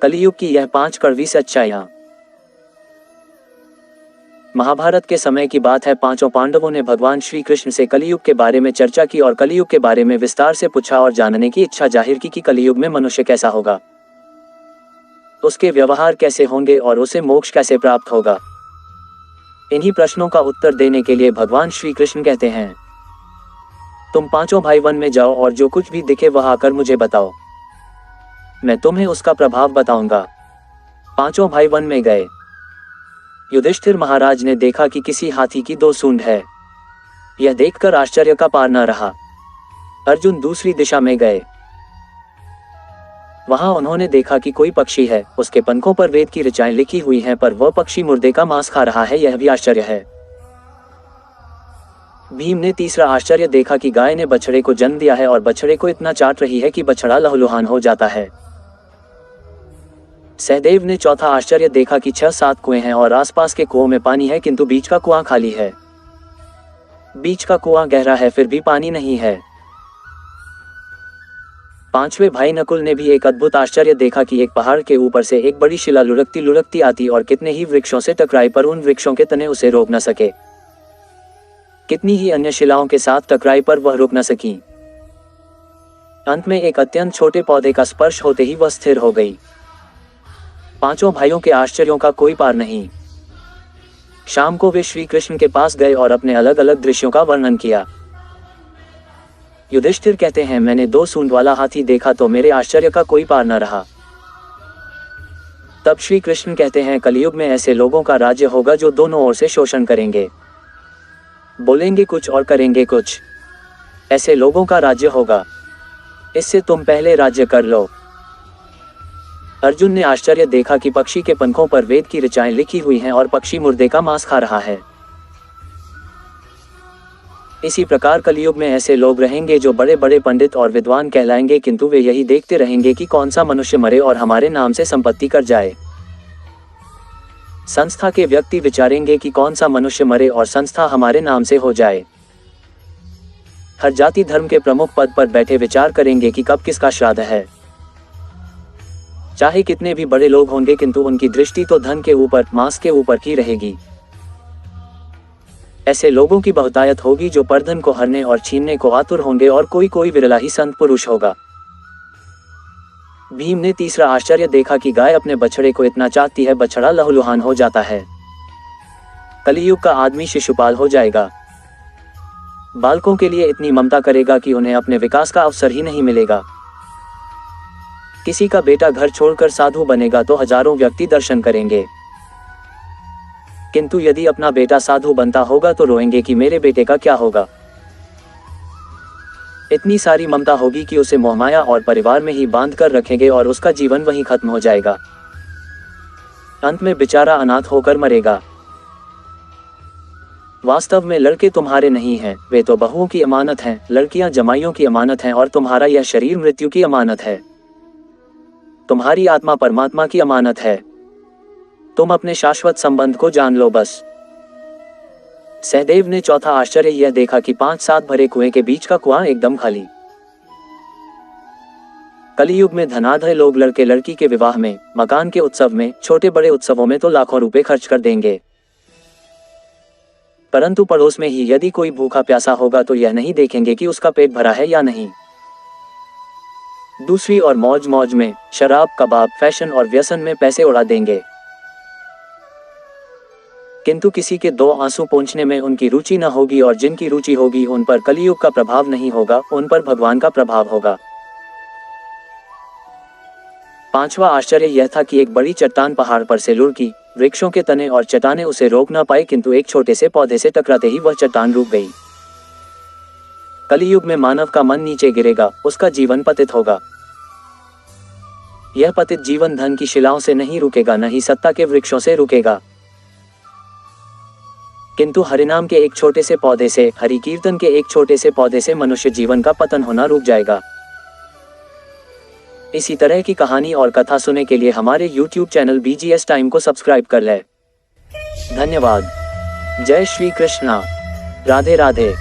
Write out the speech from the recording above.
कलियुग की यह 5 कड़वी सच्चाइयां। महाभारत के समय की बात है। पांचों पांडवों ने भगवान श्री कृष्ण से कलियुग के बारे में चर्चा की और कलियुग के बारे में विस्तार से पूछा और जानने की इच्छा जाहिर की कि कलियुग में मनुष्य कैसा होगा, उसके व्यवहार कैसे होंगे और उसे मोक्ष कैसे प्राप्त होगा। इन्हीं प्रश्नों का उत्तर देने के लिए भगवान श्री कृष्ण कहते हैं, तुम पांचों भाई वन में जाओ और जो कुछ भी दिखे वह आकर मुझे बताओ, मैं तुम्हें उसका प्रभाव बताऊंगा। पांचों भाई वन में गए। युधिष्ठिर महाराज ने देखा कि किसी हाथी की 2 सूंड है। यह देखकर आश्चर्य का पार न रहा। अर्जुन दूसरी दिशा में गए। वहां उन्होंने देखा कि कोई पक्षी है, उसके पंखों पर वेद की ऋचाएं लिखी हुई हैं, पर वह पक्षी मुर्दे का मांस खा रहा है, यह भी आश्चर्य है। भीम ने तीसरा आश्चर्य देखा कि गाय ने बछड़े को जन्म दिया है और बछड़े को इतना चाट रही है कि बछड़ा लहूलुहान हो जाता है। सहदेव ने चौथा आश्चर्य देखा कि 6-7 कुएं हैं और आसपास के कुओं में पानी है, किंतु बीच का कुआं खाली है। बीच का कुआं गहरा है, फिर भी पानी नहीं है। पांचवें भाई नकुल ने भी एक अद्भुत आश्चर्य देखा कि एक पहाड़ के ऊपर से एक बड़ी शिला लुढ़कती लुढ़कती आती और कितने ही वृक्षों से टकराई, पर उन वृक्षों के तने उसे रोक न सके। कितनी ही अन्य शिलाओं के साथ टकराई, पर वह रुक न सकी। अंत में एक अत्यंत छोटे पौधे का स्पर्श होते ही वह स्थिर हो गई। पांचों भाइयों के आश्चर्यों का कोई पार नहीं। शाम को वे श्री कृष्ण के पास गए और अपने अलग अलग दृश्यों का वर्णन किया। युधिष्ठिर कहते हैं, मैंने 2 सूंड वाला हाथी देखा तो मेरे आश्चर्य का कोई पार न रहा। तब श्री कृष्ण कहते हैं, कलियुग में ऐसे लोगों का राज्य होगा जो दोनों ओर से शोषण करेंगे, बोलेंगे कुछ और करेंगे कुछ। ऐसे लोगों का राज्य होगा। इससे तुम पहले राज्य कर लो। अर्जुन ने आश्चर्य देखा कि पक्षी के पंखों पर वेद की ऋचाएं लिखी हुई हैं और पक्षी मुर्दे का मांस खा रहा है। इसी प्रकार कलियुग में ऐसे लोग रहेंगे जो बड़े बड़े पंडित और विद्वान कहलाएंगे, किंतु वे यही देखते रहेंगे कि कौन सा मनुष्य मरे और हमारे नाम से संपत्ति कर जाए। संस्था के व्यक्ति विचारेंगे कि कौन सा मनुष्य मरे और संस्था हमारे नाम से हो जाए। हर जाति धर्म के प्रमुख पद पर बैठे विचार करेंगे कि कब किसका श्राद्ध है। चाहे कितने भी बड़े लोग होंगे, किंतु उनकी दृष्टि तो धन के ऊपर, मांस के ऊपर ही रहेगी। ऐसे लोगों की बहुतायत होगी जो परधन को हरने और छीनने को आतुर होंगे और कोई कोई विरला ही संत पुरुष होगा। भीम ने तीसरा आश्चर्य देखा कि गाय अपने बछड़े को इतना चाटती है, बछड़ा लहूलुहान हो जाता है। कलियुग का आदमी शिशुपाल हो जाएगा। बालकों के लिए इतनी ममता करेगा कि उन्हें अपने विकास का अवसर ही नहीं मिलेगा। किसी का बेटा घर छोड़कर साधु बनेगा तो हजारों व्यक्ति दर्शन करेंगे, किंतु यदि अपना बेटा साधु बनता होगा तो रोएंगे कि मेरे बेटे का क्या होगा। इतनी सारी ममता होगी कि उसे मोहमाया और परिवार में ही बांध कर रखेंगे और उसका जीवन वहीं खत्म हो जाएगा। अंत में बेचारा अनाथ होकर मरेगा। वास्तव में लड़के तुम्हारे नहीं हैं, वे तो बहुओं की अमानत हैं। लड़कियां जमाइयों की अमानत हैं और तुम्हारा यह शरीर मृत्यु की अमानत है। तुम्हारी आत्मा परमात्मा की अमानत है। तुम अपने शाश्वत संबंध को जान लो बस। सहदेव ने चौथा आश्चर्य यह देखा कि 5-7 भरे कुएं के बीच का कुआं एकदम खाली। कलियुग में धनाढ्य लोग लड़के लड़की के विवाह में, मकान के उत्सव में, छोटे बड़े उत्सवों में तो लाखों रुपए खर्च कर देंगे, परंतु पड़ोस में ही यदि कोई भूखा प्यासा होगा तो यह नहीं देखेंगे कि उसका पेट भरा है या नहीं। दूसरी और मौज मौज में, शराब, कबाब, फैशन और व्यसन में पैसे उड़ा देंगे, किंतु किसी के 2 आंसू पोंछने में उनकी रुचि न होगी और जिनकी रुचि होगी उन पर कलियुग का प्रभाव नहीं होगा, उन पर भगवान का प्रभाव होगा। पांचवा आश्चर्य यह था कि एक बड़ी चट्टान पहाड़ पर से लुढ़की। वृक्षों के तने और चट्टानें उसे रोक न पाए, किंतु एक छोटे से पौधे से टकराते ही वह चट्टान रुक गई। कलियुग में मानव का मन नीचे गिरेगा, उसका जीवन पतित होगा। यह पतित जीवन धन की शिलाओं से नहीं रुकेगा, न ही सत्ता के वृक्षों से रुकेगा, किंतु हरिनाम के एक छोटे से पौधे से, हरि कीर्तन के एक छोटे से पौधे से मनुष्य जीवन का पतन होना रुक जाएगा। इसी तरह की कहानी और कथा सुनने के लिए हमारे YouTube चैनल BGS टाइम को सब्सक्राइब कर लें। धन्यवाद। जय श्री कृष्णा। राधे राधे।